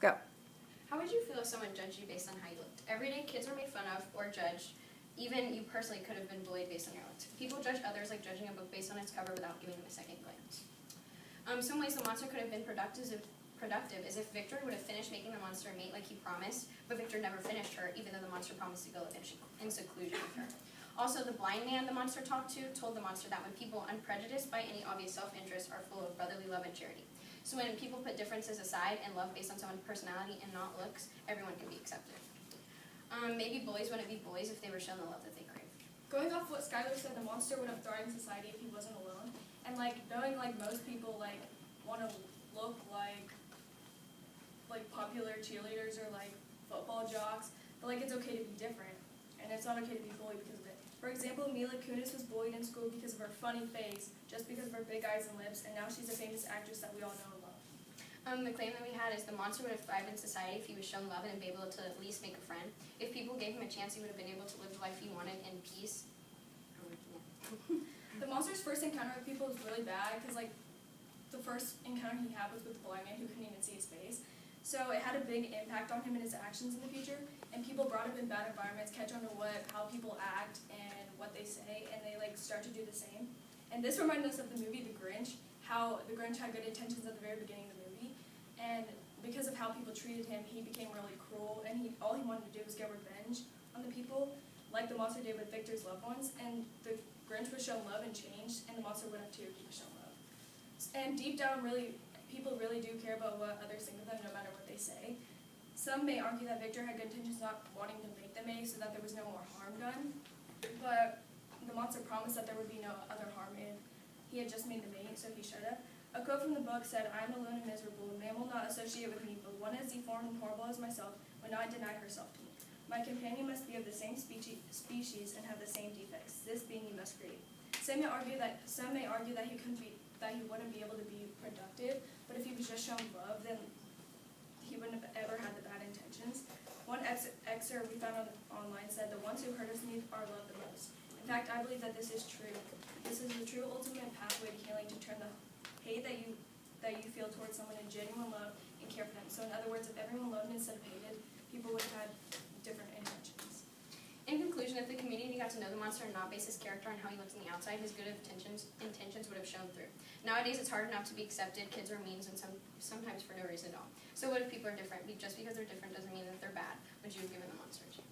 Go. How would you feel if someone judged you based on how you looked? Every day, kids were made fun of or judged. Even you personally could have been bullied based on your looks. People judge others like judging a book based on its cover without giving them a second glance. Some ways the monster could have been productive is if Victor would have finished making the monster mate like he promised, but Victor never finished her, even though the monster promised to go live in seclusion with her. Also, the blind man the monster talked to told the monster that when people unprejudiced by any obvious self-interest are full of brotherly love and charity. So when people put differences aside and love based on someone's personality and not looks, everyone can be accepted. Maybe bullies wouldn't be bullies if they were shown the love that they crave. Going off what Skyler said, the monster would have thrived in society if he wasn't alone. And knowing most people want to look like popular cheerleaders or football jocks, but it's okay to be different, and it's not okay to be bullied because of it. For example, Mila Kunis was bullied in school because of her funny face, just because of her big eyes and lips, and now she's a famous actress that we all know and love. The claim that we had is the monster would have thrived in society if he was shown love and be able to at least make a friend. If people gave him a chance, he would have been able to live the life he wanted in peace. The monster's first encounter with people was really bad because the first encounter he had was with the blind man who couldn't even see his face. So it had a big impact on him and his actions in the future, and people brought up in bad environments, catch on to how people act and what they say, and they start to do the same. And this reminded us of the movie The Grinch, how the Grinch had good intentions at the very beginning of the movie, and because of how people treated him, he became really cruel, and all he wanted to do was get revenge on the people, like the monster did with Victor's loved ones, and the Grinch was shown love and changed, and the monster went up too, he was shown love. And deep down, people really do care about what others think of them, no matter what they say. Some may argue that Victor had good intentions, not wanting to make them A, so that there was no more harm done. But the monster promised that there would be no other harm, and he had just made them A, so he should have. A quote from the book said, "I am alone and miserable. Man will not associate with me, but one as deformed and horrible as myself would not deny herself to me. My companion must be of the same species and have the same defects. This being you must create." Some may argue that he wouldn't be able to be productive, but if he was just shown love, then he wouldn't have ever had the bad intentions. One excerpt we found online said, "The ones who hurt us need our love the most." In fact, I believe that this is true. This is the true ultimate pathway to healing, to turn the hate that you feel towards someone in genuine love and care for them. So in other words, if everyone loved instead of hated, people would have had different intentions. In conclusion, if the community got to know the monster and not base his character on how he looks on the outside, his good intentions would have shown through. Nowadays, it's hard enough to be accepted. Kids are mean, and sometimes for no reason at all. So what if people are different? Just because they're different doesn't mean that they're bad. Would you have given the monster a chance?